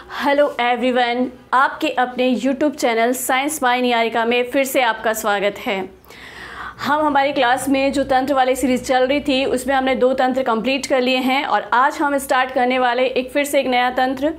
Hello everyone, आपके अपने YouTube channel science by Niharika में फिर से आपका स्वागत है। हम हमारी क्लास में जो तंत्र वाली सीरीज़ चल रही थी उसमें हमने 2 तंत्र कंप्लीट कर लिए हैं और आज हम स्टार्ट करने वाले फिर से एक नया तंत्र।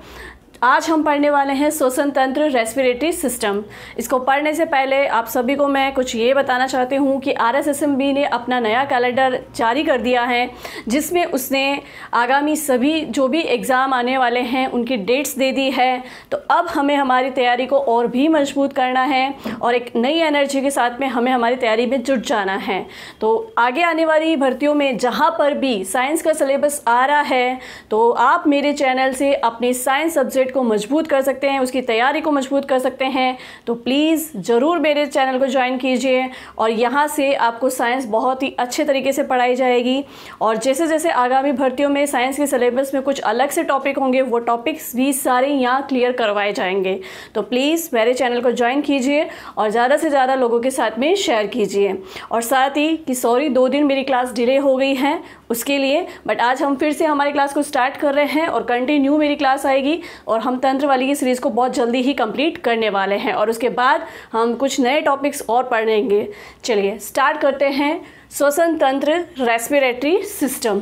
आज हम पढ़ने वाले हैं श्वसन तंत्र, रेस्पिरेटरी सिस्टम। इसको पढ़ने से पहले आप सभी को मैं कुछ ये बताना चाहती हूँ कि RSSMB ने अपना नया कैलेंडर जारी कर दिया है, जिसमें उसने आगामी सभी जो भी एग्ज़ाम आने वाले हैं उनकी डेट्स दे दी है। तो अब हमें हमारी तैयारी को और भी मजबूत करना है और एक नई एनर्जी के साथ में हमें हमारी तैयारी में जुट जाना है। तो आगे आने वाली भर्तियों में जहाँ पर भी साइंस का सिलेबस आ रहा है तो आप मेरे चैनल से अपनी साइंस सब्जेक्ट को मजबूत कर सकते हैं, उसकी तैयारी को मजबूत कर सकते हैं। तो प्लीज़ ज़रूर मेरे चैनल को ज्वाइन कीजिए और यहाँ से आपको साइंस बहुत ही अच्छे तरीके से पढ़ाई जाएगी। और जैसे जैसे आगामी भर्तियों में साइंस के सिलेबस में कुछ अलग से टॉपिक होंगे, वो टॉपिक्स भी सारे यहाँ क्लियर करवाए जाएंगे। तो प्लीज़ मेरे चैनल को ज्वाइन कीजिए और ज़्यादा से ज़्यादा लोगों के साथ में शेयर कीजिए। और साथ ही कि सॉरी 2 दिन मेरी क्लास डिले हो गई है उसके लिए, बट आज हम फिर से हमारी क्लास को स्टार्ट कर रहे हैं और कंटिन्यू मेरी क्लास आएगी और हम तंत्र वाली की सीरीज़ को बहुत जल्दी ही कंप्लीट करने वाले हैं और उसके बाद हम कुछ नए टॉपिक्स और पढ़ेंगे। चलिए स्टार्ट करते हैं। श्वसन तंत्र, रेस्पिरेटरी सिस्टम।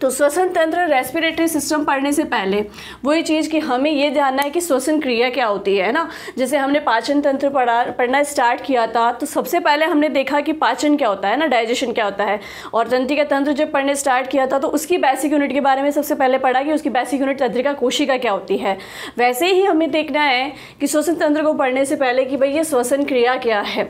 तो श्वसन तंत्र, रेस्पिरेटरी सिस्टम पढ़ने से पहले वही चीज़ कि हमें ये जानना है कि श्वसन क्रिया क्या होती है ना। जैसे हमने पाचन तंत्र पढ़ना स्टार्ट किया था तो सबसे पहले हमने देखा कि पाचन क्या होता है ना, डाइजेशन क्या होता है। और तंत्रिका तंत्र जब पढ़ने स्टार्ट किया था तो उसकी बेसिक यूनिट के बारे में सबसे पहले पढ़ा कि उसकी बेसिक यूनिट तंत्रिका कोशिका क्या होती है। वैसे ही हमें देखना है कि श्वसन तंत्र को पढ़ने से पहले कि भाई ये श्वसन क्रिया क्या है।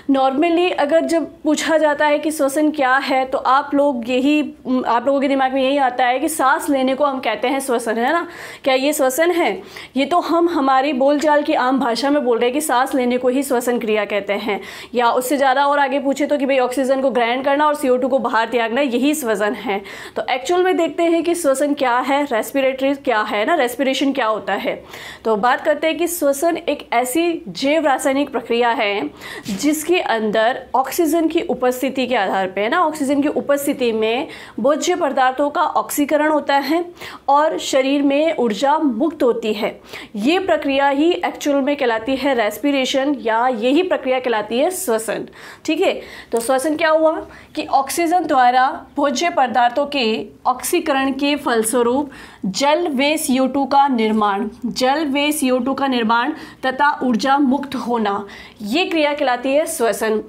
नॉर्मली अगर जब पूछा जाता है कि श्वसन क्या है तो आप लोगों के दिमाग यही आता है कि सांस लेने को हम कहते हैं श्वसन, है ना। क्या ये श्वसन है? ये तो हम हमारी बोलचाल की आम भाषा में बोल रहे हैं कि सांस लेने को ही श्वसन क्रिया कहते हैं। या उससे ज़्यादा और आगे पूछे तो कि भाई ऑक्सीजन को ग्रहण करना और CO2 को बाहर त्यागना, यही श्वसन है। तो एक्चुअल में देखते हैं कि श्वसन क्या है, रेस्पिरेटरी क्या है ना, रेस्पिरेशन क्या होता है। तो बात करते हैं कि श्वसन एक ऐसी जैव रासायनिक प्रक्रिया है जिसके अंदर ऑक्सीजन की उपस्थिति के आधार पर, है ना, ऑक्सीजन की उपस्थिति में भोज्य पदार्थों का ऑक्सीकरण होता है और शरीर में ऊर्जा मुक्त होती है। ये प्रक्रिया ही एक्चुअल में कहलाती है रेस्पिरेशन, या यही प्रक्रिया कहलाती है श्वसन। ठीक है, तो श्वसन क्या हुआ कि ऑक्सीजन द्वारा भोज्य पदार्थों के ऑक्सीकरण के फलस्वरूप जल व CO2 का निर्माण तथा ऊर्जा मुक्त होना, ये क्रिया कहलाती है श्वसन।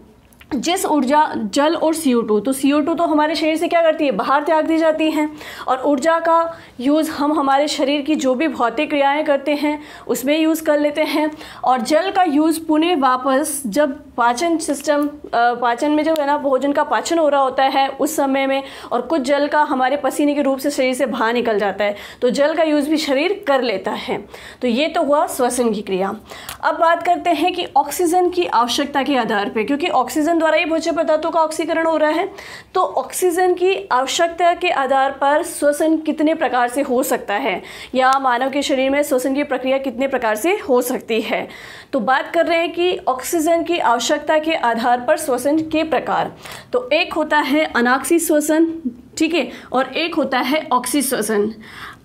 जिस ऊर्जा, जल और CO2, तो CO2 तो हमारे शरीर से क्या करती है, बाहर त्याग दी जाती हैं और ऊर्जा का यूज़ हम हमारे शरीर की जो भी भौतिक क्रियाएं करते हैं उसमें यूज़ कर लेते हैं। और जल का यूज़ पुनः वापस जब पाचन सिस्टम, पाचन में जो है ना भोजन का पाचन हो रहा होता है उस समय में, और कुछ जल का हमारे पसीने के रूप से शरीर से बाहर निकल जाता है, तो जल का यूज़ भी शरीर कर लेता है। तो ये तो हुआ श्वसन की क्रिया। अब बात करते हैं कि ऑक्सीजन की आवश्यकता के आधार पर, क्योंकि ऑक्सीजन द्वारा ही भोज्य पदार्थों का ऑक्सीकरण हो रहा है, तो ऑक्सीजन की आवश्यकता के आधार पर श्वसन कितने प्रकार से हो सकता है या मानव के शरीर में श्वसन की प्रक्रिया कितने प्रकार से हो सकती है। तो बात कर रहे हैं कि ऑक्सीजन की आवश्यकता के आधार पर श्वसन के प्रकार। तो एक होता है अनाक्षी श्वसन, ठीक है, और एक होता है ऑक्सी श्वसन।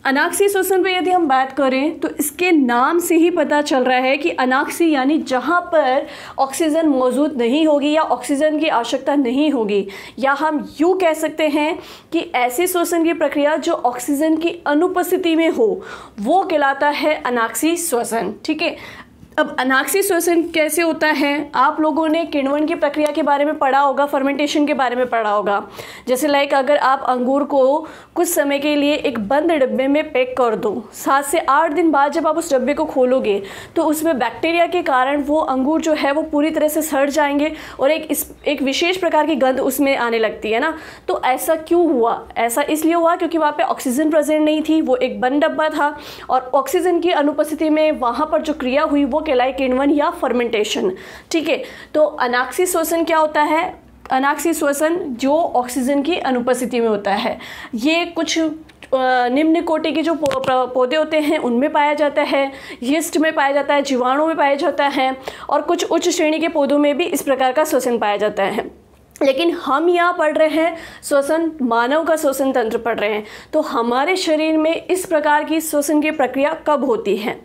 अनाक्षी श्वसन पे यदि हम बात करें तो इसके नाम से ही पता चल रहा है कि अनाक्षी यानी जहाँ पर ऑक्सीजन मौजूद नहीं होगी या ऑक्सीजन की आवश्यकता नहीं होगी, या हम यूँ कह सकते हैं कि ऐसी श्वसन की प्रक्रिया जो ऑक्सीजन की अनुपस्थिति में हो वो कहलाता है अनाक्षी श्वसन। ठीक है, अब अनाक्षी श्वसन कैसे होता है? आप लोगों ने किण्वन की प्रक्रिया के बारे में पढ़ा होगा, फर्मेंटेशन के बारे में पढ़ा होगा। जैसे लाइक अगर आप अंगूर को कुछ समय के लिए एक बंद डब्बे में पैक कर दो, 7 से 8 दिन बाद जब आप उस डब्बे को खोलोगे तो उसमें बैक्टीरिया के कारण वो अंगूर जो है वो पूरी तरह से सड़ जाएंगे और एक विशेष प्रकार की गंध उसमें आने लगती है ना। तो ऐसा क्यों हुआ? ऐसा इसलिए हुआ क्योंकि वहाँ पे ऑक्सीजन प्रेजेंट नहीं थी, वो एक बंद डब्बा था और ऑक्सीजन की अनुपस्थिति में वहाँ पर जो क्रिया हुई वो कहलाई किण्वन या फर्मेंटेशन। ठीक है, तो अनाक्षी श्वसन क्या होता है? अनाक्षी श्वसन जो ऑक्सीजन की अनुपस्थिति में होता है, ये कुछ निम्न कोटि के जो पौधे होते हैं उनमें पाया जाता है, यीस्ट में पाया जाता है, जीवाणु में पाया जाता है और कुछ उच्च श्रेणी के पौधों में भी इस प्रकार का श्वसन पाया जाता है। लेकिन हम यहाँ पढ़ रहे हैं श्वसन, मानव का श्वसन तंत्र पढ़ रहे हैं। तो हमारे शरीर में इस प्रकार की श्वसन की प्रक्रिया कब होती है?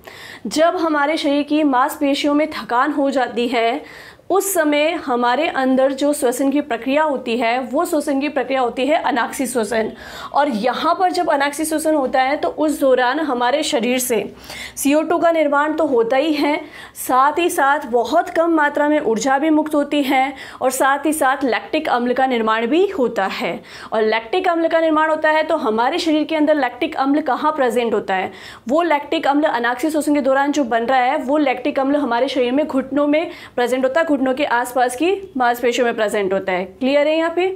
जब हमारे शरीर की मांसपेशियों में थकान हो जाती है, उस समय हमारे अंदर जो श्वसन की प्रक्रिया होती है वो श्वसन की प्रक्रिया होती है अनाक्षी श्वसन। और यहाँ पर जब अनाक्षी श्वसन होता है तो उस दौरान हमारे शरीर से CO2 का निर्माण तो होता ही है, साथ ही साथ बहुत कम मात्रा में ऊर्जा भी मुक्त होती है और साथ ही साथ लैक्टिक अम्ल का निर्माण भी होता है। और लैक्टिक अम्ल का निर्माण होता है तो हमारे शरीर के अंदर लैक्टिक अम्ल कहाँ प्रेजेंट होता है? वो लैक्टिक अम्ल अनाक्षी श्वसन के दौरान जो बन रहा है वो लैक्टिक अम्ल हमारे शरीर में घुटनों में प्रेजेंट होता है, घुटनों के आसपास की मांसपेशियों में प्रेजेंट होता है। क्लियर है यहाँ पे?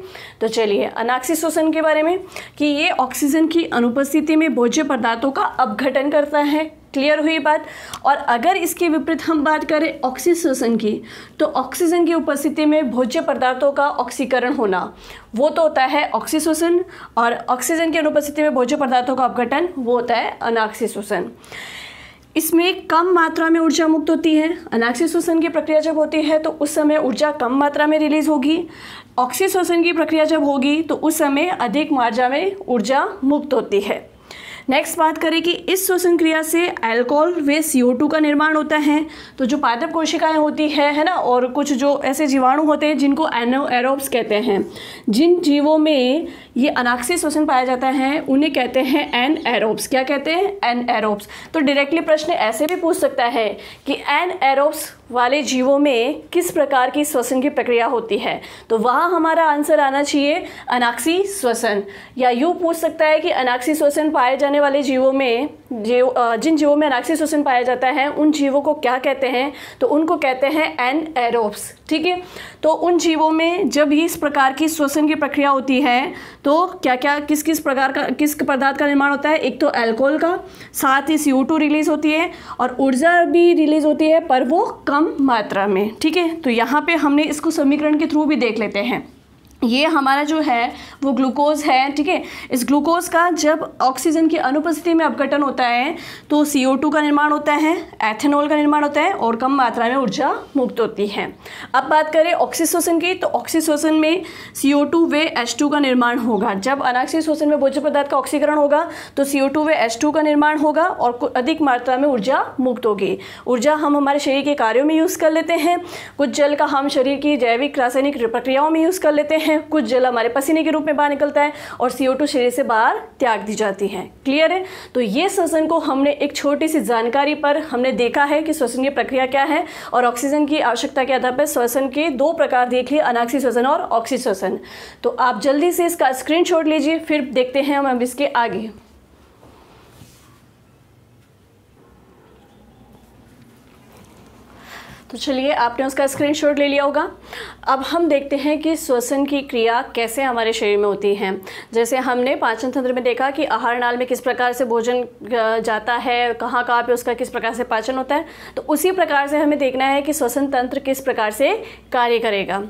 तो चलिए अनाक्षी श्वसन के बारे में कि ये ऑक्सीजन की अनुपस्थिति में भोज्य पदार्थों का अपघटन करता है। क्लियर हुई बात? और अगर इसके विपरीत हम बात करें ऑक्सी श्वसन की, तो ऑक्सीजन की उपस्थिति में भोज्य पदार्थों का ऑक्सीकरण होना वो तो होता है ऑक्सी श्वसन, और ऑक्सीजन की अनुपस्थिति में भोज्य पदार्थों का अपघटन वो होता है अनाक्षी श्वसन। इसमें कम मात्रा में ऊर्जा मुक्त होती है। अनाक्षी श्वसन की प्रक्रिया जब होती है तो उस समय ऊर्जा कम मात्रा में रिलीज होगी। ऑक्सी श्वसन की प्रक्रिया जब होगी तो उस समय अधिक मात्रा में ऊर्जा मुक्त होती है। नेक्स्ट बात करें कि इस श्वसन क्रिया से अल्कोहल व CO2 का निर्माण होता है। तो जो पादप कोशिकाएं होती है ना, और कुछ जो ऐसे जीवाणु होते हैं जिनको एनाएरोब्स कहते हैं, जिन जीवों में ये अनाक्षी श्वसन पाया जाता है उन्हें कहते हैं एनाएरोब्स। क्या कहते हैं? एनाएरोब्स। तो डायरेक्टली प्रश्न ऐसे भी पूछ सकता है कि एनाएरोब्स वाले जीवों में किस प्रकार की श्वसन की प्रक्रिया होती है? तो वहाँ हमारा आंसर आना चाहिए अनाक्षी श्वसन। या यूँ पूछ सकता है कि अनाक्षी श्वसन पाए जाने वाले जीवों में जिन जीवों में अनाक्षी श्वसन पाया जाता है उन जीवों को क्या कहते हैं? तो उनको कहते हैं एनाएरोब्स। ठीक है, तो उन जीवों में जब इस प्रकार की श्वसन की प्रक्रिया होती है तो क्या क्या किस प्रकार का किस पदार्थ का निर्माण होता है? एक तो अल्कोहल का, साथ ही CO2 रिलीज होती है और ऊर्जा भी रिलीज होती है, पर वो कम मात्रा में। ठीक है, तो यहाँ पे हमने इसको समीकरण के थ्रू भी देख लेते हैं। ये हमारा जो है वो ग्लूकोज है। ठीक है, इस ग्लूकोज का जब ऑक्सीजन की अनुपस्थिति में अपघटन होता है तो CO2 का निर्माण होता है, एथेनॉल का निर्माण होता है और कम मात्रा में ऊर्जा मुक्त होती है। अब बात करें ऑक्सी श्वसन की, तो ऑक्सी श्वसन में CO2 व H2 का निर्माण होगा। जब अनाक्षी श्वसन में भोज्य पदार्थ का ऑक्सीकरण होगा तो CO2 व H2 का निर्माण होगा और अधिक मात्रा में ऊर्जा मुक्त होगी। ऊर्जा हम हमारे शरीर के कार्यों में यूज़ कर लेते हैं, कुछ जल का हम शरीर की जैविक रासायनिक प्रक्रियाओं में यूज़ कर लेते हैं, कुछ जल हमारे पसीने के रूप में बाहर निकलता है और CO2 शरीर से बाहर त्याग दी जाती है। क्लियर है? तो ये श्वसन को हमने एक छोटी सी जानकारी पर हमने देखा है कि श्वसन की प्रक्रिया क्या है और ऑक्सीजन की आवश्यकता के आधार पर श्वसन के दो प्रकार देख लिए, अनाक्षी श्वसन और ऑक्सी श्वसन। तो आप जल्दी से इसका स्क्रीनशॉट लीजिए, फिर देखते हैं हम इसके आगे। तो चलिए, आपने उसका स्क्रीनशॉट ले लिया होगा। अब हम देखते हैं कि श्वसन की क्रिया कैसे हमारे शरीर में होती है। जैसे हमने पाचन तंत्र में देखा कि आहार नाल में किस प्रकार से भोजन जाता है, कहाँ कहाँ पे उसका किस प्रकार से पाचन होता है, तो उसी प्रकार से हमें देखना है कि श्वसन तंत्र किस प्रकार से कार्य करेगा।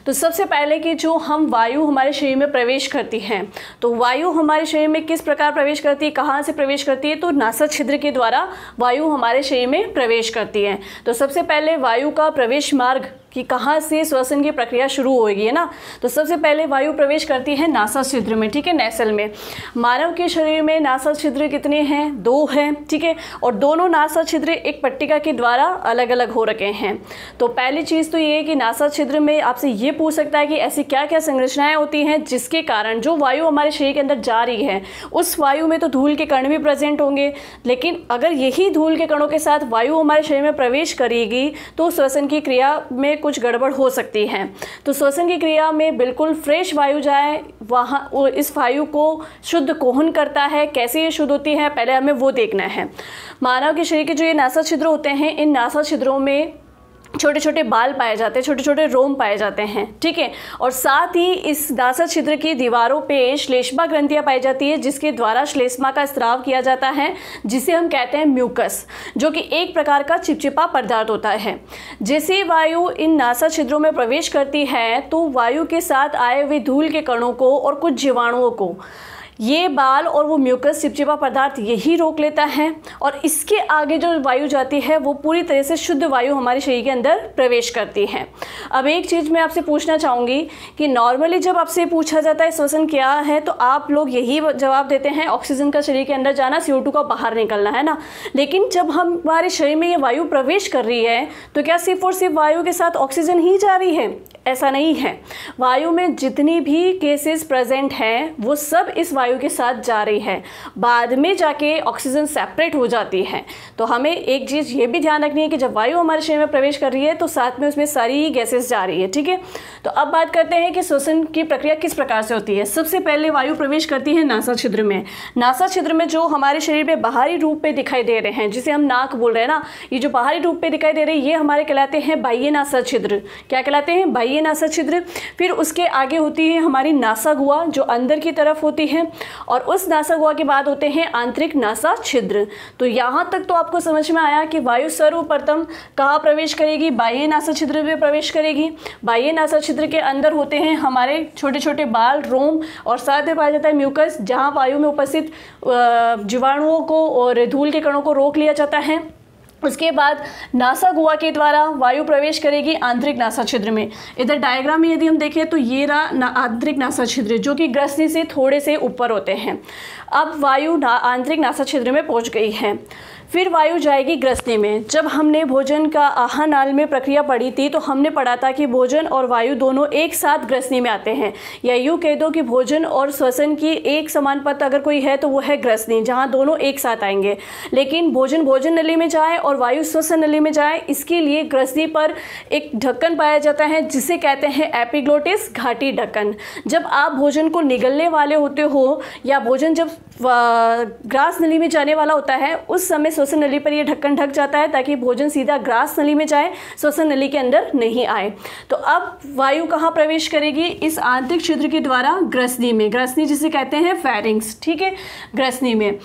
तो सबसे पहले कि जो हम वायु हमारे शरीर में प्रवेश करती है, तो वायु हमारे शरीर में किस प्रकार प्रवेश करती है, कहाँ से प्रवेश करती है? तो नासा छिद्र के द्वारा वायु हमारे शरीर में प्रवेश करती है। तो सबसे पहले वायु का प्रवेश मार्ग कि कहाँ से श्वसन की प्रक्रिया शुरू होगी, है ना। तो सबसे पहले वायु प्रवेश करती है नासा छिद्र में, ठीक है, नेसल में। मानव के शरीर में नासा छिद्र कितने हैं? 2 हैं, ठीक है, और दोनों नासा छिद्र एक पट्टिका के द्वारा अलग अलग हो रखे हैं। तो पहली चीज़ तो ये है कि नासा छिद्र में आपसे ये पूछ सकता है कि ऐसी क्या क्या संरचनाएं होती हैं जिसके कारण जो वायु हमारे शरीर के अंदर जा रही है उस वायु में तो धूल के कण भी प्रेजेंट होंगे, लेकिन अगर यही धूल के कणों के साथ वायु हमारे शरीर में प्रवेश करेगी तो श्वसन की क्रिया में कुछ गड़बड़ हो सकती है। तो श्वसन की क्रिया में बिल्कुल फ्रेश वायु जाए, वहाँ इस वायु को शुद्ध कौन करता है, कैसे ये शुद्ध होती है, पहले हमें वो देखना है। मानव के शरीर के जो ये नासा छिद्र होते हैं, इन नासा छिद्रों में छोटे छोटे बाल पाए जाते हैं, छोटे छोटे रोम पाए जाते हैं, ठीक है, और साथ ही इस नासा छिद्र की दीवारों पे श्लेष्मा ग्रंथियां पाई जाती है जिसके द्वारा श्लेष्मा का स्राव किया जाता है, जिसे हम कहते हैं म्यूकस, जो कि एक प्रकार का चिपचिपा पदार्थ होता है। जैसे वायु इन नासा छिद्रों में प्रवेश करती है तो वायु के साथ आए हुए धूल के कणों को और कुछ जीवाणुओं को ये बाल और वो म्यूकस चिपचिपा पदार्थ यही रोक लेता है और इसके आगे जो वायु जाती है वो पूरी तरह से शुद्ध वायु हमारे शरीर के अंदर प्रवेश करती है। अब एक चीज़ मैं आपसे पूछना चाहूँगी कि नॉर्मली जब आपसे पूछा जाता है श्वसन क्या है तो आप लोग यही जवाब देते हैं ऑक्सीजन का शरीर के अंदर जाना, CO2 का बाहर निकलना, है ना। लेकिन जब हमारे शरीर में ये वायु प्रवेश कर रही है तो क्या सिर्फ और सिर्फ वायु के साथ ऑक्सीजन ही जा रही है? ऐसा नहीं है। वायु में जितनी भी केसेस प्रेजेंट हैं वो सब इस वायु के साथ जा रही है, बाद में जाके ऑक्सीजन सेपरेट हो जाती है। तो हमें एक चीज़ ये भी ध्यान रखनी है कि जब वायु हमारे शरीर में प्रवेश कर रही है तो साथ में उसमें सारी गैसेस जा रही है, ठीक है। तो अब बात करते हैं कि श्वसन की प्रक्रिया किस प्रकार से होती है। सबसे पहले वायु प्रवेश करती है नासा छिद्र में। नासा छिद्र में जो हमारे शरीर में बाहरी रूप में दिखाई दे रहे हैं, जिसे हम नाक बोल रहे हैं ना, ये जो बाहरी रूप में दिखाई दे रहे हैं ये हमारे कहलाते हैं बाह्य नासा छिद्र। क्या कहलाते हैं? बाह्य नासा छिद्र। फिर उसके आगे होती है हमारी नासा गुहा जो अंदर की तरफ होती है, और उस नासा गुहा के बाद होते हैं आंतरिक नासा छिद्र। तो यहाँ तक तो आपको समझ में आया कि वायु सर्वप्रथम कहाँ प्रवेश करेगी? बाह्य नासा छिद्र में प्रवेश करेगी। बाह्य नासा छिद्र के अंदर होते हैं हमारे छोटे छोटे बाल, रोम, और साथ में पाया जाता है म्यूकस, जहाँ वायु में उपस्थित जीवाणुओं को और धूल के कणों को रोक लिया जाता है। उसके बाद नासा गुहा के द्वारा वायु प्रवेश करेगी आंतरिक नासा छिद्र में। इधर डायग्राम में यदि हम देखें तो ये रहा आंतरिक नासा छिद्र जो कि ग्रसनी से थोड़े से ऊपर होते हैं। अब वायु आंतरिक नासा छिद्र में पहुंच गई है। फिर वायु जाएगी ग्रसनी में। जब हमने भोजन का आहार नाल में प्रक्रिया पढ़ी थी तो हमने पढ़ा था कि भोजन और वायु दोनों एक साथ ग्रसनी में आते हैं, या यूँ कह दो कि भोजन और श्वसन की एक समान पथ अगर कोई है तो वो है ग्रसनी, जहाँ दोनों एक साथ आएंगे। लेकिन भोजन भोजन नली में जाए और वायु श्वसन नली में जाए, इसके लिए ग्रसनी पर एक ढक्कन पाया जाता है जिसे कहते हैं एपिग्लोटिस, घाटी ढक्कन। जब आप भोजन को निगलने वाले होते हो या भोजन जब ग्रास नली में जाने वाला होता है उस समय श्वसन नली पर यह ढक्कन ढक जाता है ताकि भोजन सीधा ग्रास नली में जाए, श्वसन नली के अंदर नहीं आए। तो अब वायु कहाँ प्रवेश करेगी? इस आंतरिक छिद्र के द्वारा ग्रसनी में। ग्रसनी जिसे कहते हैं फेरिंग्स, ठीक है। ग्रसनी में,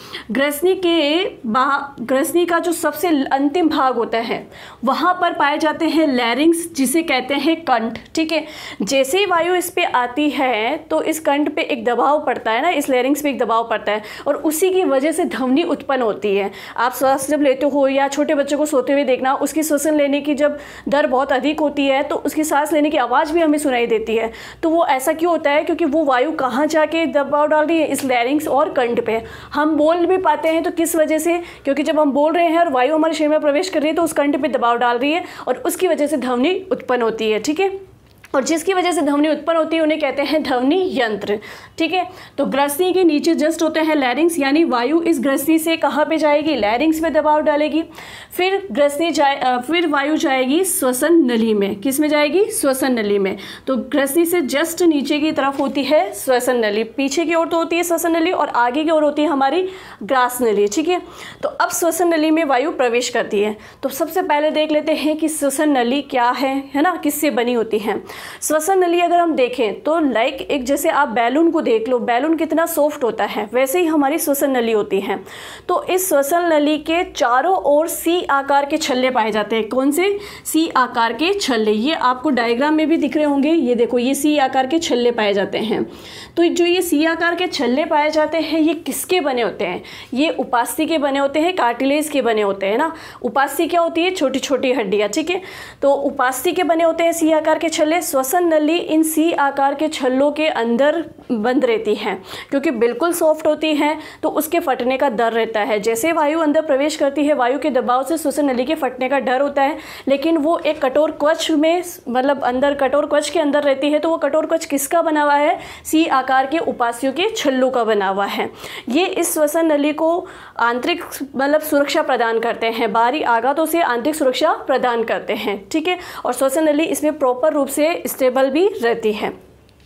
ग्रसनी का जो सबसे अंतिम भाग होता है वहाँ पर पाए जाते हैं लैरिंग्स जिसे कहते हैं कंठ, ठीक है। जैसे ही वायु इस पे आती है तो इस कंठ पे एक दबाव पड़ता है ना, इस लैरिंग्स पे एक दबाव पड़ता है और उसी की वजह से ध्वनि उत्पन्न होती है। आप श्वास जब लेते हो या छोटे बच्चों को सोते हुए देखना, उसकी श्वसन लेने की जब दर बहुत अधिक होती है तो उसकी सांस लेने की आवाज़ भी हमें सुनाई देती है। तो वो ऐसा क्यों होता है? क्योंकि वो वायु कहाँ जाके दबाव डाल रही है? इस लैरिंग्स और कंठ पे। हम बोल भी पाते हैं तो किस वजह से? क्योंकि जब हम बोल रहे हैं और वायु हमारे शरीर में प्रवेश कर रही है तो उस कंठ पे दबाव डाल रही है और उसकी वजह से ध्वनि उत्पन्न होती है, ठीक है। और जिसकी वजह से ध्वनि उत्पन्न होती है उन्हें कहते हैं ध्वनि यंत्र, ठीक है। तो ग्रसनी के नीचे जस्ट होते हैं लैरिंग्स, यानी वायु इस ग्रसनी से कहाँ पे जाएगी? लैरिंग्स पे दबाव डालेगी। फिर वायु जाएगी श्वसन नली में। किस में जाएगी? श्वसन नली में। तो ग्रसनी से जस्ट नीचे की तरफ होती है श्वसन नली, पीछे की ओर तो होती है श्वसन नली और आगे की ओर होती है हमारी ग्रास नली, ठीक है। तो अब श्वसन नली में वायु प्रवेश करती है। तो सबसे पहले देख लेते हैं कि श्वसन नली क्या है ना, किससे बनी होती है। श्वसन नली अगर हम देखें तो लाइक एक जैसे आप बैलून को देख लो, बैलून कितना सॉफ्ट होता है, वैसे ही हमारी श्वसन नली होती है। तो इस श्वसन नली के चारों ओर सी आकार के छल्ले पाए जाते हैं। कौन से? सी आकार के छल्ले। ये आपको डायग्राम में भी दिख रहे होंगे, ये देखो, ये सी आकार के छल्ले पाए जाते हैं। तो जो ये सी आकार के छल्ले पाए जाते हैं ये किसके बने होते हैं? ये उपास्थि के बने होते हैं, कार्टिलेज के बने होते हैं ना। उपास्थि क्या होती है? छोटी छोटी हड्डियाँ, ठीक है। तो उपास्थि के बने होते हैं सी आकार के छल्ले। श्वसन नली इन सी आकार के छल्लों के अंदर बंद रहती है क्योंकि बिल्कुल सॉफ्ट होती है तो उसके फटने का डर रहता है। जैसे वायु अंदर प्रवेश करती है वायु के दबाव से श्वसन नली के फटने का डर होता है, लेकिन वो एक कठोर कवच में, मतलब अंदर कठोर कवच के अंदर रहती है। तो वो कठोर कवच किसका बना हुआ है? सी आकार के उपास्थियों के छल्लों का बना हुआ है। ये इस श्वसन नली को आंतरिक मतलब सुरक्षा प्रदान करते हैं, बाहरी आघातों से आंतरिक सुरक्षा प्रदान करते हैं, ठीक है। और श्वसन नली इसमें प्रॉपर रूप से स्टेबल भी रहती है।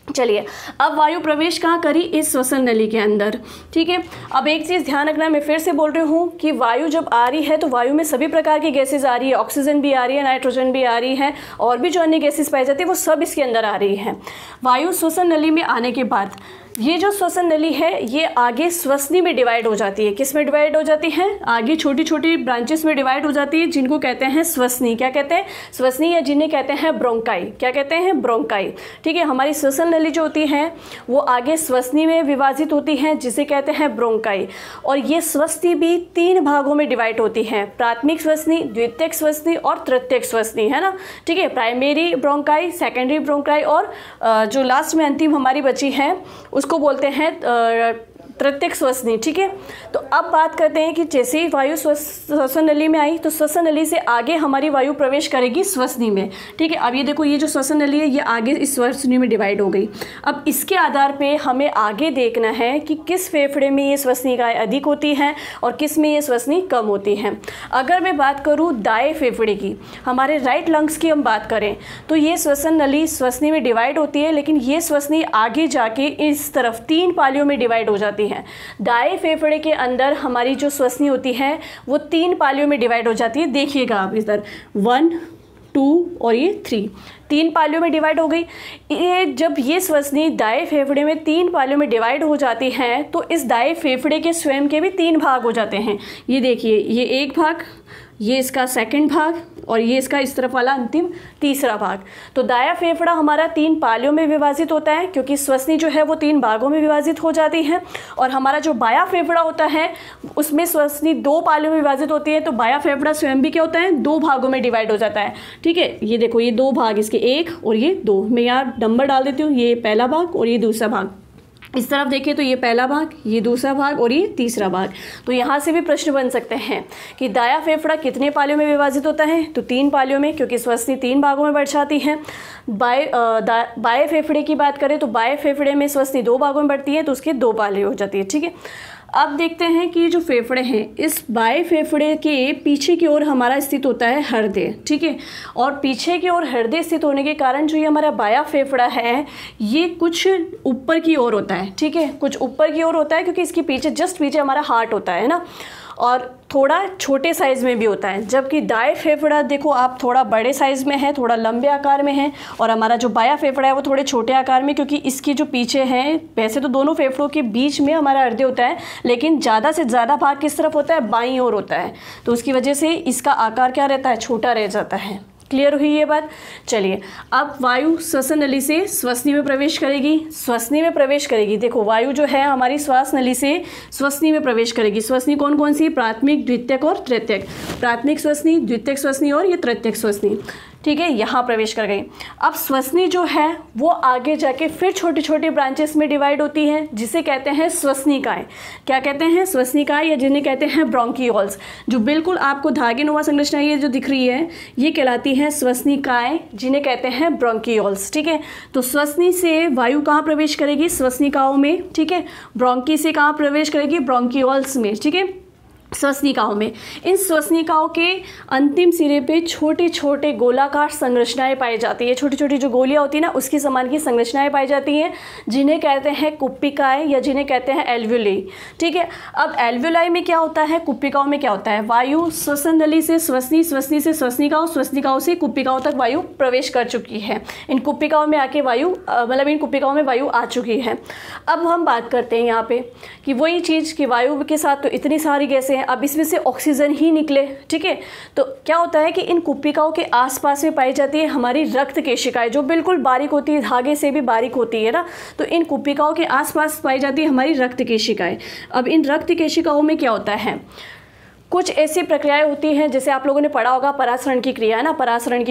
चलिए, अब वायु प्रवेश कहाँ करी? इस श्वसन नली के अंदर, ठीक है। अब एक चीज़ ध्यान रखना, मैं फिर से बोल रही हूँ कि वायु जब आ रही है तो वायु में सभी प्रकार की गैसेज आ रही है, ऑक्सीजन भी आ रही है, नाइट्रोजन भी आ रही है और भी जो अन्य गैसेज पाई जाती है वो सब इसके अंदर आ रही है। वायु श्वसन नली में आने के बाद ये जो श्वसन नली है ये आगे श्वसनी में डिवाइड हो जाती है। किस में डिवाइड हो जाती है? आगे छोटी छोटी ब्रांचेस में डिवाइड हो जाती है, जिनको कहते हैं श्वसनी। क्या कहते हैं? श्वसनी, या जिन्हें कहते हैं ब्रोंकाई। क्या कहते हैं? ब्रोंकाई। ठीक है, हमारी श्वसन नली जो होती है वो आगे श्वसनी में विभाजित होती है, जिसे कहते हैं ब्रोंकाई। और ये श्वसनी भी 3 भागों में डिवाइड होती है, प्राथमिक श्वसनी, द्वितीयक श्वसनी और तृतीयक श्वसनी, है ना। ठीक है, प्राइमरी ब्रोंकाई, सेकेंडरी ब्रोंकाई और जो लास्ट में अंतिम हमारी बची है उसको बोलते हैं तृतीयक श्वसनी। ठीक है, तो अब बात करते हैं कि जैसे ही वायु श्वसन नली में आई तो श्वसन नली से आगे हमारी वायु प्रवेश करेगी श्वसनी में। ठीक है, अब ये देखो, ये जो श्वसन नली है ये आगे इस श्वसनी में डिवाइड हो गई। अब इसके आधार पे हमें आगे देखना है कि किस फेफड़े में ये श्वसनिकाएं अधिक होती हैं और किस में ये श्वसनी कम होती हैं। अगर मैं बात करूँ दाएं फेफड़े की, हमारे राइट लंग्स की हम बात करें तो ये श्वसन नली श्वसनी में डिवाइड होती है, लेकिन ये श्वसनी आगे जाके इस तरफ 3 पालियों में डिवाइड हो जाती है। दाएं फेफड़े के अंदर हमारी जो श्वसनी होती है वो 3 पालियों में डिवाइड हो जाती है। देखिएगा आप इधर 1, 2 और ये 3 पालियों में डिवाइड हो गई। ये जब ये श्वसनी दाएं फेफड़े में 3 पालियों में डिवाइड हो जाती हैं तो इस दाएं फेफड़े के स्वयं के भी 3 भाग हो जाते हैं। ये देखिए, ये एक भाग, ये इसका सेकंड भाग और ये इसका इस तरफ वाला अंतिम तीसरा भाग। तो दायां फेफड़ा हमारा 3 पालियों में विभाजित होता है, क्योंकि श्वसनी जो है वो 3 भागों में विभाजित हो जाती है। और हमारा जो बायां फेफड़ा होता है उसमें श्वसनी 2 पालियों में विभाजित होती है, तो बायां फेफड़ा स्वयं भी क्या होता है? 2 भागों में डिवाइड हो जाता है। ठीक है, ये देखो, ये 2 भाग, इसके 1 और ये 2, मैं यहाँ नंबर डाल देती हूँ, ये पहला भाग और ये दूसरा भाग। इस तरफ देखिए तो ये पहला भाग, ये दूसरा भाग और ये तीसरा भाग। तो यहाँ से भी प्रश्न बन सकते हैं कि दायां फेफड़ा कितने पालियों में विभाजित होता है? तो 3 पालियों में, क्योंकि श्वसनी 3 भागों में बढ़ जाती है। बाएं फेफड़े की बात करें तो बाएं फेफड़े में श्वसनी 2 भागों में बढ़ती है, तो उसके 2 पालियाँ हो जाती है। ठीक है, अब देखते हैं कि जो फेफड़े हैं, इस बाएं फेफड़े के पीछे की ओर हमारा स्थित होता है हृदय। ठीक है, और पीछे की ओर हृदय स्थित होने के कारण जो ये हमारा बायां फेफड़ा है ये कुछ ऊपर की ओर होता है। ठीक है, कुछ ऊपर की ओर होता है, क्योंकि इसके पीछे जस्ट पीछे हमारा हार्ट होता है ना, और थोड़ा छोटे साइज़ में भी होता है। जबकि दाएं फेफड़ा देखो आप थोड़ा बड़े साइज़ में है, थोड़ा लंबे आकार में है, और हमारा जो बायां फेफड़ा है वो थोड़े छोटे आकार में, क्योंकि इसके जो पीछे हैं, वैसे तो दोनों फेफड़ों के बीच में हमारा हृदय होता है, लेकिन ज़्यादा से ज़्यादा भाग किस तरफ होता है? बाईं ओर होता है। तो उसकी वजह से इसका आकार क्या रहता है? छोटा रह जाता है। क्लियर हुई ये बात? चलिए, अब वायु श्वसन नली से श्वसनी में प्रवेश करेगी। श्वसनी में प्रवेश करेगी, देखो वायु जो है हमारी श्वास नली से श्वसनी में प्रवेश करेगी। श्वसनी कौन कौन सी? प्राथमिक, द्वितीयक और तृतीयक। प्राथमिक श्वसनी, द्वितीयक श्वसनी और ये तृतीयक श्वसनी। ठीक है, यहाँ प्रवेश कर गई। अब श्वसनी जो है वो आगे जाके फिर छोटी छोटी ब्रांचेस में डिवाइड होती हैं, जिसे कहते हैं श्वसनिकाएं। क्या कहते हैं? श्वसनिकाएं, या जिन्हें कहते हैं ब्रोंकियोल्स। जो बिल्कुल आपको धागेनुमा संरचना ये जो दिख रही है ये कहलाती है श्वसनिकाएं, जिन्हें कहते हैं ब्रोंकियोल्स। ठीक है, तो श्वसनी से वायु कहाँ प्रवेश करेगी? श्वसनिकाओं में। ठीक है, ब्रोंकी से कहाँ प्रवेश करेगी? ब्रोंकियोल्स में। ठीक है, श्वसनिकाओं में। इन श्वसनिकाओं के अंतिम सिरे पे छोटे छोटे गोलाकार संरचनाएं पाई जाती है। छोटी छोटी जो गोलियां होती है ना, उसकी समान की संरचनाएं पाई जाती हैं, जिन्हें कहते हैं कुप्पिकाएं, या जिन्हें कहते हैं एल्व्यूलाई। ठीक है, अब एल्व्यूलाई में क्या होता है, कुप्पिकाओं में क्या होता है? वायु श्वसन नली से श्वसनी, श्वसनी से श्वसनिकाओं, श्वसनिकाओं से कुप्पिकाओं तक वायु प्रवेश कर चुकी है। इन कुप्पिकाओं में आके वायु मतलब इन कुप्पिकाओं में वायु आ चुकी है। अब हम बात करते हैं यहाँ पे कि वही चीज़ कि वायु के साथ तो इतनी सारी गैसें हैं, अब इसमें से ऑक्सीजन ही निकले। ठीक है, तो क्या होता है कि इन कुप्पिकाओं के आसपास में पाई जाती है हमारी रक्त केशिकाएं, जो बिल्कुल बारीक होती है, धागे से भी बारीक होती है ना। तो इन कुप्पिकाओं के आसपास पाई जाती है हमारी रक्त केशिकाएं। अब इन रक्त केशिकाओं में क्या होता है? कुछ ऐसी प्रक्रियाएं होती हैं, जैसे आप लोगों ने पढ़ा होगा परासरण की क्रिया है ना। परासरण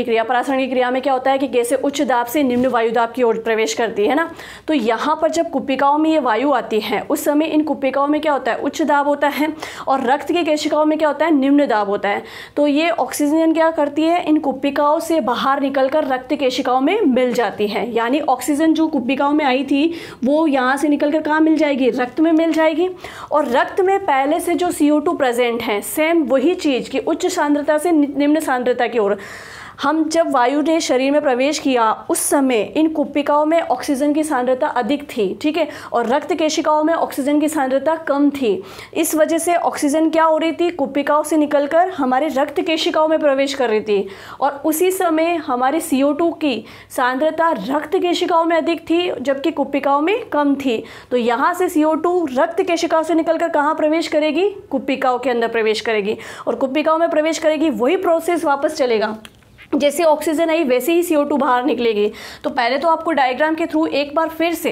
की क्रिया में क्या होता है कि गैसें उच्च दाब से निम्न वायु दाब की ओर प्रवेश करती है ना। तो यहाँ पर जब कुप्पिकाओं में ये वायु आती है उस समय इन कुप्पिकाओं में क्या होता है? उच्च दाब होता है, और रक्त की केशिकाओं में क्या होता है? निम्न दाब होता है। तो ये ऑक्सीजन क्या करती है? इन कुप्पिकाओं से बाहर निकलकर रक्त केशिकाओं में मिल जाती है। यानी ऑक्सीजन जो कुप्पिकाओं में आई थी वो यहाँ से निकलकर कहाँ मिल जाएगी? रक्त में मिल जाएगी। और रक्त में पहले से जो CO2 प्रेजेंट है, सेम वही चीज़ कि उच्च सांद्रता से निम्न सांद्रता की ओर हम जब वायु ने शरीर में प्रवेश किया उस समय इन कुप्पिकाओं में ऑक्सीजन की सांद्रता अधिक थी, ठीक है, और रक्त केशिकाओं में ऑक्सीजन की सांद्रता कम थी। इस वजह से ऑक्सीजन क्या हो रही थी, कुप्पिकाओं से निकलकर हमारे रक्त केशिकाओं में प्रवेश कर रही थी, और उसी समय हमारे CO2 की सांद्रता रक्त केशिकाओं में अधिक थी जबकि कुप्पिकाओं में कम थी। तो यहाँ से CO2 रक्त केशिकाओं से निकलकर कहाँ प्रवेश करेगी, कुप्पिकाओं के अंदर प्रवेश करेगी, और कुप्पिकाओं में प्रवेश करेगी, वही प्रोसेस वापस चलेगा। जैसे ऑक्सीजन आई वैसे ही CO2 बाहर निकलेगी। तो पहले तो आपको डायग्राम के थ्रू एक बार फिर से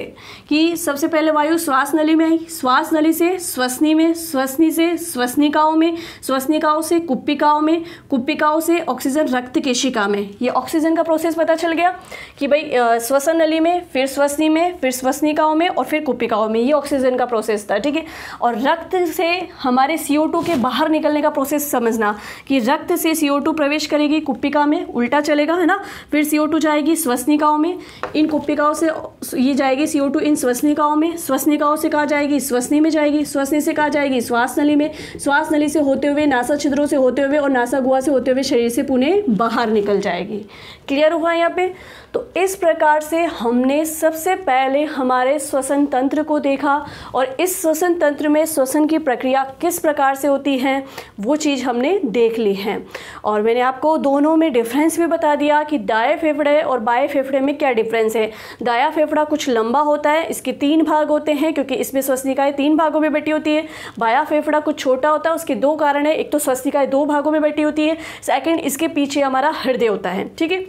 कि सबसे पहले वायु श्वास नली में आई, श्वास नली से श्वसनी में, श्वसनी से श्वसनिकाओं में, श्वसनिकाओं से कुप्पिकाओं में, कुप्पिकाओं से ऑक्सीजन रक्त केशिका में। ये ऑक्सीजन का प्रोसेस पता चल गया कि भाई श्वसन नली में, फिर श्वसनी में, फिर श्वसनिकाओं में और फिर कुप्पिकाओं में, ये ऑक्सीजन का प्रोसेस था, ठीक है। और रक्त से हमारे CO2 के बाहर निकलने का प्रोसेस समझना कि रक्त से CO2 प्रवेश करेगी कुप्पिका में, उल्टा चलेगा, है ना। फिर CO2 जाएगी श्वसनिकाओं में, इन कुप्पिकाओं से ये जाएगी CO2 इन श्वसनिकाओं में, श्वसनिकाओं से कहाँ जाएगी, श्वसनी में जाएगी, श्वसनी से कहाँ जाएगी, श्वास नली में, श्वास नली से होते हुए नासा छिद्रों से होते हुए और नासा गुहा से होते हुए शरीर से पुनः बाहर निकल जाएगी। क्लियर हुआ यहाँ पे। तो इस प्रकार से हमने सबसे पहले हमारे श्वसन तंत्र को देखा, और इस श्वसन तंत्र में श्वसन की प्रक्रिया किस प्रकार से होती है वो चीज़ हमने देख ली है। और मैंने आपको दोनों में डिफरेंस भी बता दिया कि दाएं फेफड़े और बाएं फेफड़े में क्या डिफरेंस है। दायां फेफड़ा कुछ लंबा होता है, इसके 3 भाग होते हैं क्योंकि इसमें श्वसनिकाएं 3 भागों में बटी होती है। बायां फेफड़ा कुछ छोटा होता है, उसके 2 कारण है, एक तो श्वसनिकाएं 2 भागों में बटी होती है, सेकंड इसके पीछे हमारा हृदय होता है, ठीक है।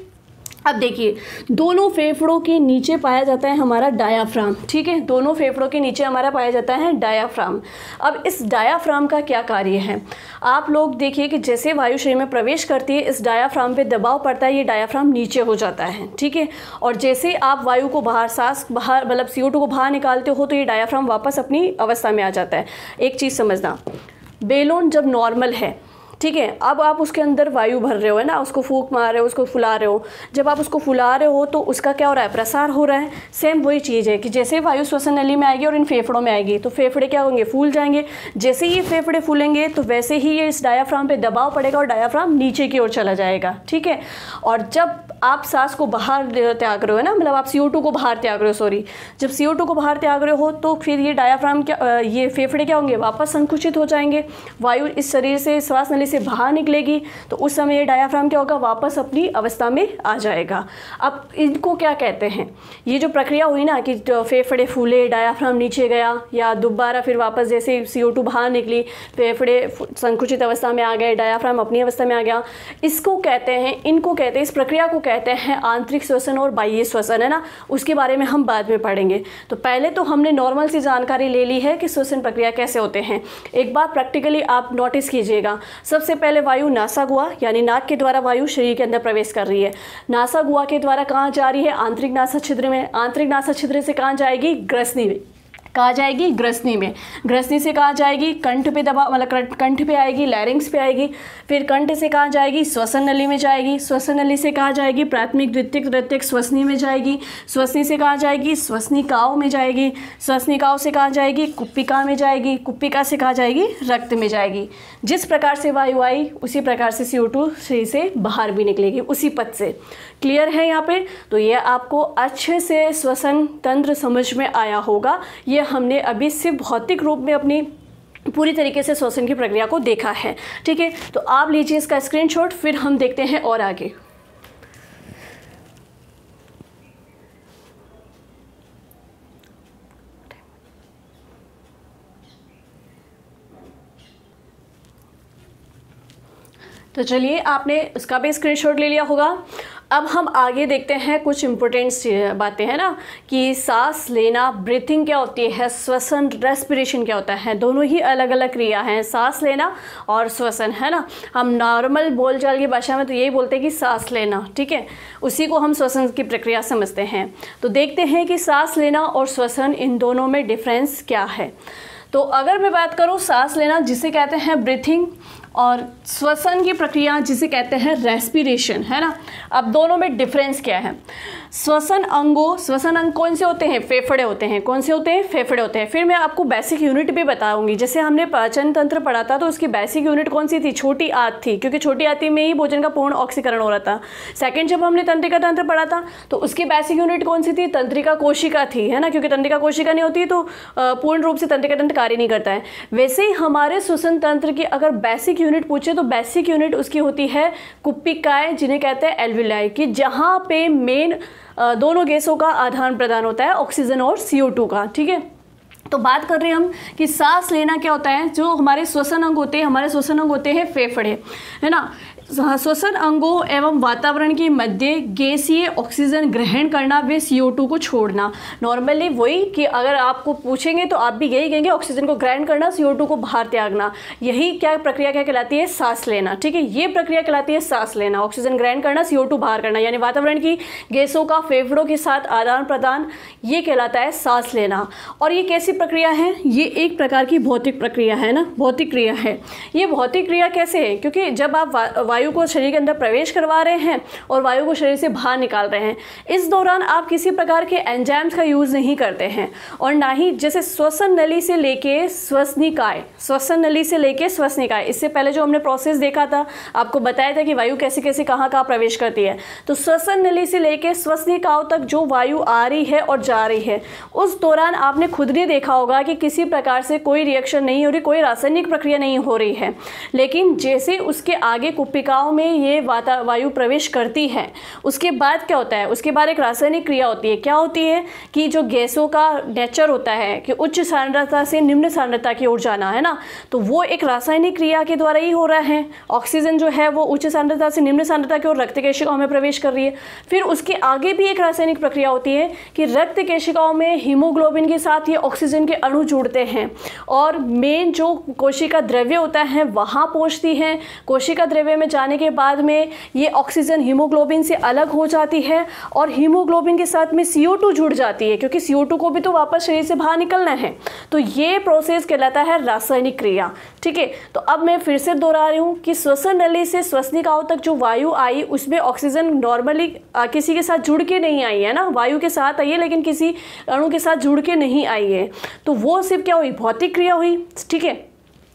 अब देखिए, दोनों फेफड़ों के नीचे पाया जाता है हमारा डायाफ्राम, ठीक है, दोनों फेफड़ों के नीचे हमारा पाया जाता है डायाफ्राम। अब इस डायाफ्राम का क्या कार्य है, आप लोग देखिए कि जैसे वायु शरीर में प्रवेश करती है इस डायाफ्राम पे दबाव पड़ता है, ये डायाफ्राम नीचे हो जाता है, ठीक है। और जैसे आप वायु को बाहर, सांस बाहर, मतलब CO2 को बाहर निकालते हो तो ये डायाफ्राम वापस अपनी अवस्था में आ जाता है। एक चीज़ समझना, बेलून जब नॉर्मल है, ठीक है, अब आप उसके अंदर वायु भर रहे हो, है ना, उसको फूंक मार रहे हो, उसको फुला रहे हो, जब आप उसको फुला रहे हो तो उसका क्या हो रहा है, प्रसार हो रहा है। सेम वही चीज़ है कि जैसे वायु श्वसन नली में आएगी और इन फेफड़ों में आएगी तो फेफड़े क्या होंगे, फूल जाएंगे। जैसे ही ये फेफड़े फूलेंगे तो वैसे ही ये इस डायाफ्राम पे दबाव पड़ेगा और डायाफ्राम नीचे की ओर चला जाएगा, ठीक है। और जब आप सांस को बाहर त्याग रहे हो, ना, मतलब आप CO2 को बाहर त्याग रहे हो, सॉरी, जब CO2 को बाहर त्याग रहे हो तो फिर ये डायाफ्राम क्या, ये फेफड़े क्या होंगे, वापस संकुचित हो जाएंगे। वायु इस शरीर से, श्वास नली से बाहर निकलेगी तो उस समय ये डायाफ्राम क्या होगा, वापस अपनी अवस्था में आ जाएगा। अब इनको क्या कहते हैं, ये जो प्रक्रिया हुई ना कि फेफड़े फूले, डायाफ्राम नीचे गया, या दोबारा फिर वापस जैसे CO2 बाहर निकली, फेफड़े संकुचित अवस्था में आ गए, डायाफ्राम अपनी अवस्था में आ गया, इसको कहते हैं, इनको कहते हैं, इस प्रक्रिया को कहते हैं आंतरिक श्वसन और बाह्य श्वसन, है ना। उसके बारे में हम बाद में पढ़ेंगे। तो पहले तो हमने नॉर्मल सी जानकारी ले ली है कि श्वसन प्रक्रिया कैसे होते हैं। एक बार प्रैक्टिकली आप नोटिस कीजिएगा, सबसे पहले वायु नासा गुहा यानी नाक के द्वारा वायु शरीर के अंदर प्रवेश कर रही है। नासा गुहा के द्वारा कहाँ जा रही है, आंतरिक नासा छिद्र में। आंतरिक नासा छिद्र से कहाँ जाएगी, ग्रसनी में। कहाँ जाएगी, ग्रसनी में। ग्रसनी से कहाँ जाएगी, कंठ पे दबाव, मतलब कंठ पे आएगी, लैरिंग्स पे आएगी। फिर कंठ से कहाँ जाएगी, श्वसन नली में जाएगी। श्वसन नली से कहाँ जाएगी, प्राथमिक द्वितीयक तृतीयक श्वसनी में जाएगी। श्वसनी से कहाँ जाएगी, श्वसनिकाओं में जाएगी। श्वसनिकाओं से कहाँ जाएगी, कुप्पिका में जाएगी। कुप्पिका से कहाँ जाएगी, रक्त में जाएगी। जिस प्रकार से वायु आई उसी प्रकार से CO2 शरीर से बाहर भी निकलेगी, उसी पथ से। क्लियर है यहाँ पे। तो ये आपको अच्छे से श्वसन तंत्र समझ में आया होगा। ये हमने अभी सिर्फ भौतिक रूप में अपनी पूरी तरीके से श्वसन की प्रक्रिया को देखा है, ठीक है। तो आप लीजिए इसका स्क्रीनशॉट, फिर हम देखते हैं और आगे। तो चलिए, आपने उसका भी स्क्रीनशॉट ले लिया होगा। अब हम आगे देखते हैं कुछ इम्पोर्टेंट बातें, है ना, कि सांस लेना, ब्रीथिंग क्या होती है, श्वसन रेस्पिरेशन क्या होता है। दोनों ही अलग अलग क्रिया हैं, सांस लेना और श्वसन, है ना। हम नॉर्मल बोलचाल की भाषा में तो यही बोलते हैं कि सांस लेना, ठीक है, उसी को हम श्वसन की प्रक्रिया समझते हैं। तो देखते हैं कि सांस लेना और श्वसन, इन दोनों में डिफरेंस क्या है। तो अगर मैं बात करूँ सांस लेना जिसे कहते हैं ब्रीथिंग, और श्वसन की प्रक्रिया जिसे कहते हैं रेस्पिरेशन, है ना। अब दोनों में डिफरेंस क्या है। श्वसन अंग कौन से होते हैं? फेफड़े होते हैं। कौन से होते हैं? फेफड़े होते हैं। फिर मैं आपको बेसिक यूनिट भी बताऊंगी। जैसे हमने पाचन तंत्र पढ़ा था तो उसकी बेसिक यूनिट कौन सी थी? छोटी आंत थी, क्योंकि छोटी आंत में ही भोजन का पूर्ण ऑक्सीकरण हो रहा था। सेकंड जब हमने तंत्रिका तंत्र पढ़ा था तो उसकी बेसिक यूनिट कौन सी थी? तंत्रिका कोशिका थी, है ना, क्योंकि तंत्रिका कोशिका नहीं होती तो पूर्ण रूप से तंत्रिका तंत्र कार्य नहीं करता है। वैसे ही हमारे श्वसन तंत्र की अगर बेसिक यूनिट पूछे तो बेसिक यूनिट उसकी होती है कुप्पिकाएं, जिन्हें कहते हैं एल्विलाई, कि जहाँ पे मेन दोनों गैसों का आदान प्रदान होता है, ऑक्सीजन और CO2 का। ठीक है, तो बात कर रहे हैं हम कि सांस लेना क्या होता है। जो हमारे श्वसन अंग होते हैं, हमारे श्वसन अंग होते हैं फेफड़े, है ना। श्वसन अंगों एवं वातावरण के मध्य गैसीय ऑक्सीजन ग्रहण करना व CO2 को छोड़ना। नॉर्मली वही कि अगर आपको पूछेंगे तो आप भी यही कहेंगे, ऑक्सीजन को ग्रहण करना, CO2 को बाहर त्यागना। यही क्या प्रक्रिया क्या कहलाती है? सांस लेना। ठीक है, ये प्रक्रिया कहलाती है सांस लेना, ऑक्सीजन ग्रहण करना, CO2 बाहर करना, यानी वातावरण की गैसों का फेफड़ों के साथ आदान प्रदान, ये कहलाता है सांस लेना। और ये कैसी प्रक्रिया है? ये एक प्रकार की भौतिक प्रक्रिया है ना, भौतिक क्रिया है। ये भौतिक क्रिया कैसे है? क्योंकि जब आप वायु को शरीर के अंदर प्रवेश करवा रहे हैं और वायु को शरीर से बाहर निकाल रहे हैं, इस दौरान आप किसी प्रकार के एंजाइम्स का यूज़ नहीं करते हैं, और ना ही जैसे श्वसन नली से लेके श्वसनिकाय, श्वसन नली से लेके श्वसनिकाय, इससे पहले जो हमने प्रोसेस देखा था, आपको बताया था कि वायु कैसे कैसे कहाँ कहाँ प्रवेश करती है। तो श्वसन नली से लेके श्वसनिकाओं तक जो वायु आ रही है और जा रही है, उस दौरान आपने खुद ने देखा होगा कि किसी प्रकार से कोई रिएक्शन नहीं हो रही, कोई रासायनिक प्रक्रिया नहीं हो रही है। लेकिन जैसे उसके आगे कुप्पिकाओं में ये वायु प्रवेश करती है, उसके बाद क्या होता है? उसके बाद एक रासायनिक क्रिया होती है। क्या होती है कि जो गैसों का नेचर होता है कि उच्च सांद्रता से निम्न सांद्रता की ओर जाना, है ना, तो वो एक रासायनिक क्रिया के द्वारा ही हो रहा है। ऑक्सीजन जो है वो उच्च सांद्रता से निम्न सांद्रता की ओर रक्त केशिकाओं में प्रवेश कर रही है। फिर उसके आगे भी एक रासायनिक प्रक्रिया होती है कि रक्त केशिकाओं में हीमोग्लोबिन के साथ ये ऑक्सीजन के अणु जुड़ते हैं और मेन जो कोशिका द्रव्य होता है वहाँ पहुँचती हैं। कोशिका द्रव्य में जाने के बाद में ये ऑक्सीजन हीमोग्लोबिन से अलग हो जाती है और हीमोग्लोबिन के साथ में CO2 जुड़ जाती है, क्योंकि CO2 को भी तो वापस शरीर से बाहर निकलना है। तो ये प्रोसेस कहलाता है रासायनिक क्रिया। ठीक है, तो अब मैं फिर से दोहरा रही हूँ कि श्वसन नली से श्वसनिकाओं तक जो वायु आई उसमें ऑक्सीजन नॉर्मली किसी के साथ जुड़ के नहीं आई है ना, वायु के साथ आई है लेकिन किसी अणु के साथ जुड़ के नहीं आई है। तो वो सिर्फ क्या हुई? भौतिक क्रिया हुई। ठीक है,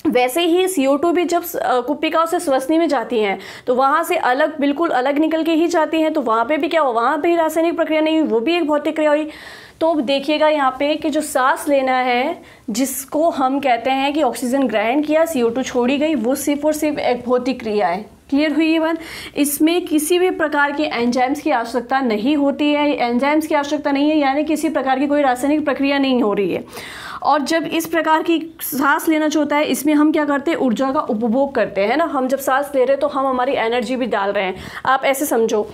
वैसे ही CO2 भी जब कुप्पिकाओं से श्वसनी में जाती हैं तो वहाँ से अलग, बिल्कुल अलग निकल के ही जाती हैं। तो वहाँ पे भी क्या हुआ? वहाँ पे ही रासायनिक प्रक्रिया नहीं हुई, वो भी एक भौतिक क्रिया हुई। तो देखिएगा यहाँ पे कि जो सांस लेना है, जिसको हम कहते हैं कि ऑक्सीजन ग्रहण किया, CO2 छोड़ी गई, वो सिर्फ और सिर्फ एक भौतिक क्रिया है। क्लियर हुई ये बात? इसमें किसी भी प्रकार के एंजाइम्स की आवश्यकता नहीं होती है। एंजाइम्स की आवश्यकता नहीं है यानी किसी प्रकार की कोई रासायनिक प्रक्रिया नहीं हो रही है। और जब इस प्रकार की सांस लेना जो होता है, इसमें हम क्या करते हैं? ऊर्जा का उपभोग करते हैं ना। हम जब सांस ले रहे हैं तो हम हमारी एनर्जी भी डाल रहे हैं। आप ऐसे समझो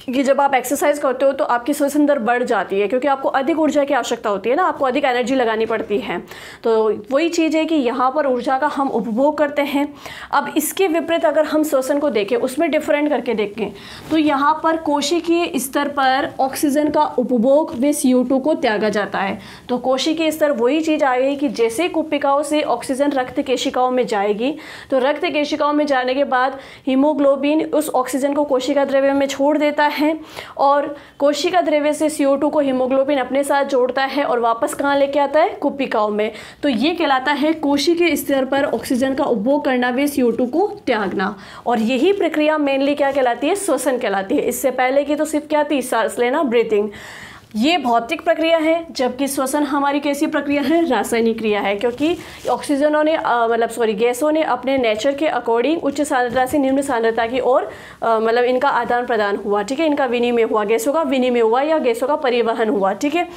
कि जब आप एक्सरसाइज करते हो तो आपकी श्वसन दर बढ़ जाती है, क्योंकि आपको अधिक ऊर्जा की आवश्यकता होती है ना, आपको अधिक एनर्जी लगानी पड़ती है। तो वही चीज़ है कि यहाँ पर ऊर्जा का हम उपभोग करते हैं। अब इसके विपरीत अगर हम श्वसन को देखें, उसमें डिफरेंट करके देखें, तो यहाँ पर कोशिकीय स्तर पर ऑक्सीजन का उपभोग व CO2 को त्यागा जाता है। तो कोशिकीय स्तर वही चीज़ आ गई कि जैसे कुप्पिकाओं से ऑक्सीजन रक्त केशिकाओं में जाएगी, तो रक्त केशिकाओं में जाने के बाद हीमोग्लोबिन उस ऑक्सीजन को कोशिका द्रव्य में छोड़ देता है और कोशिका द्रव्य से CO2 को हीमोग्लोबिन अपने साथ जोड़ता है और वापस कहाँ लेके आता है? कुप्पिकाओं में। तो ये कहलाता है कोशिकीय स्तर पर ऑक्सीजन का उपभोग करना व CO2 को त्यागना। और यही प्रक्रिया मेनली क्या कहलाती है? श्वसन कहलाती है। इससे पहले की तो सिर्फ क्या थी? सांस लेना, ब्रीथिंग। ये भौतिक प्रक्रिया है, जबकि श्वसन हमारी कैसी प्रक्रिया है? रासायनिक क्रिया है, क्योंकि ऑक्सीजनों ने गैसों ने अपने नेचर के अकॉर्डिंग उच्च सांद्रता से निम्न सांद्रता की ओर इनका आदान प्रदान हुआ। ठीक है, इनका विनिमय हुआ, गैसों का विनिमय हुआ या गैसों का परिवहन हुआ। ठीक है,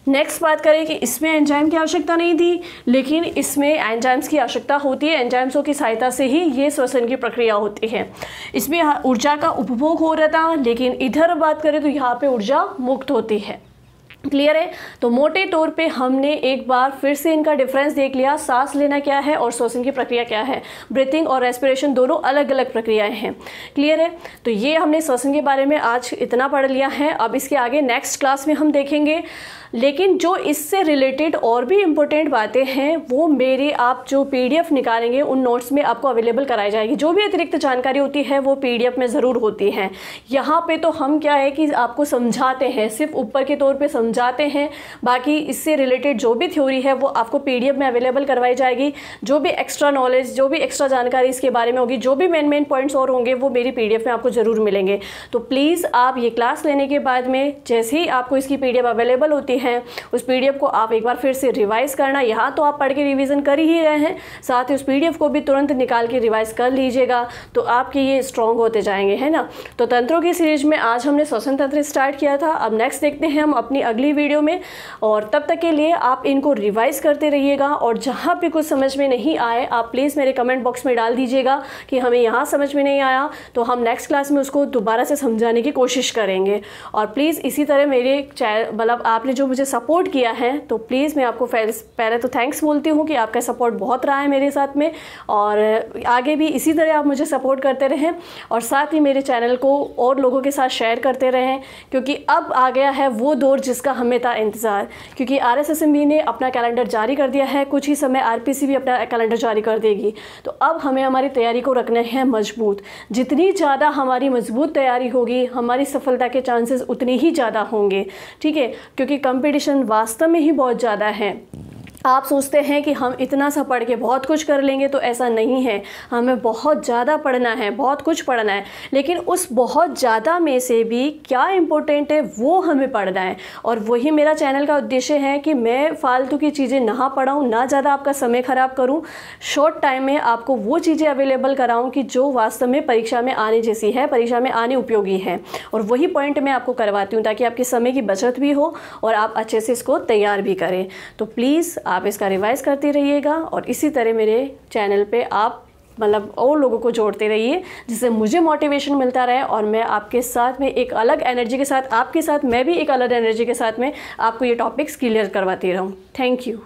नेक्स्ट बात करें कि इसमें एंजाइम की आवश्यकता नहीं थी, लेकिन इसमें एंजाइम्स की आवश्यकता होती है। एंजाइम्सों की सहायता से ही ये श्वसन की प्रक्रिया होती है। इसमें ऊर्जा का उपभोग हो रहा था, लेकिन इधर बात करें तो यहाँ पे ऊर्जा मुक्त होती है। क्लियर है। तो मोटे तौर पे हमने एक बार फिर से इनका डिफरेंस देख लिया, सांस लेना क्या है और श्वसन की प्रक्रिया क्या है। ब्रीथिंग और रेस्पिरेशन दोनों अलग अलग प्रक्रियाएं हैं। क्लियर है। तो ये हमने श्वसन के बारे में आज इतना पढ़ लिया है। अब इसके आगे नेक्स्ट क्लास में हम देखेंगे, लेकिन जो इससे रिलेटेड और भी इम्पोर्टेंट बातें हैं वो मेरे आप जो PDF निकालेंगे उन नोट्स में आपको अवेलेबल कराई जाएगी। जो भी अतिरिक्त जानकारी होती है वो PDF में ज़रूर होती है। यहाँ पे तो हम क्या है कि आपको समझाते हैं, सिर्फ ऊपर के तौर पे समझाते हैं, बाकी इससे रिलेटेड जो भी थ्योरी है वो आपको PDF में अवेलेबल करवाई जाएगी। जो भी एक्स्ट्रा नॉलेज, जो भी एक्स्ट्रा जानकारी इसके बारे में होगी, जो भी मेन पॉइंट्स और होंगे वो मेरी PDF में आपको ज़रूर मिलेंगे। तो प्लीज़ आप ये क्लास लेने के बाद में जैसे ही आपको इसकी PDF अवेलेबल होती है उस PDF को आप एक बार फिर से रिवाइज करना। यहाँ तो आप पढ़ के रिवीजन कर ही रहे हैं, साथ ही उस PDF को भी तुरंत निकाल के रिवाइज कर लीजिएगा, तो आपके ये स्ट्रॉन्ग होते जाएंगे, है ना। तो तंत्रों की सीरीज में आज हमने श्वसन तंत्र स्टार्ट किया था। अब नेक्स्ट देखते हैं हम अपनी अगली वीडियो में, और तब तक के लिए आप इनको रिवाइज करते रहिएगा। और जहाँ भी कुछ समझ में नहीं आए आप प्लीज़ मेरे कमेंट बॉक्स में डाल दीजिएगा कि हमें यहाँ समझ में नहीं आया, तो हम नेक्स्ट क्लास में उसको दोबारा से समझाने की कोशिश करेंगे। और प्लीज़ इसी तरह मेरे चैनल, मतलब आपने जो मुझे सपोर्ट किया है, तो प्लीज़ मैं आपको पहले तो थैंक्स बोलती हूँ कि आपका सपोर्ट बहुत रहा है मेरे साथ में, और आगे भी इसी तरह आप मुझे सपोर्ट करते रहें, और साथ ही मेरे चैनल को और लोगों के साथ शेयर करते रहें, क्योंकि अब आ गया है वो दौर जिसका हमें था इंतज़ार। क्योंकि RSSMB ने अपना कैलेंडर जारी कर दिया है, कुछ ही समय RPC भी अपना कैलेंडर जारी कर देगी। तो अब हमें हमारी तैयारी को रखना है मजबूत। जितनी ज़्यादा हमारी मजबूत तैयारी होगी हमारी सफलता के चांसेस उतने ही ज़्यादा होंगे, ठीक है। क्योंकि कंपटीशन वास्तव में ही बहुत ज़्यादा है। आप सोचते हैं कि हम इतना सा पढ़ के बहुत कुछ कर लेंगे, तो ऐसा नहीं है। हमें बहुत ज़्यादा पढ़ना है, बहुत कुछ पढ़ना है, लेकिन उस बहुत ज़्यादा में से भी क्या इम्पोर्टेंट है वो हमें पढ़ना है। और वही मेरा चैनल का उद्देश्य है कि मैं फालतू की चीज़ें ना पढ़ाऊँ, ना ज़्यादा आपका समय ख़राब करूँ, शॉर्ट टाइम में आपको वो चीज़ें अवेलेबल कराऊँ कि जो वास्तव में परीक्षा में आने जैसी है, परीक्षा में आने उपयोगी है। और वही पॉइंट मैं आपको करवाती हूँ ताकि आपके समय की बचत भी हो और आप अच्छे से इसको तैयार भी करें। तो प्लीज़ आप इसका रिवाइज करते रहिएगा, और इसी तरह मेरे चैनल पे आप मतलब और लोगों को जोड़ते रहिए, जिससे मुझे मोटिवेशन मिलता रहे, और मैं आपके साथ में एक अलग एनर्जी के साथ, आपके साथ मैं भी एक अलग एनर्जी के साथ में आपको ये टॉपिक्स क्लियर करवाती रहूँ। Thank you.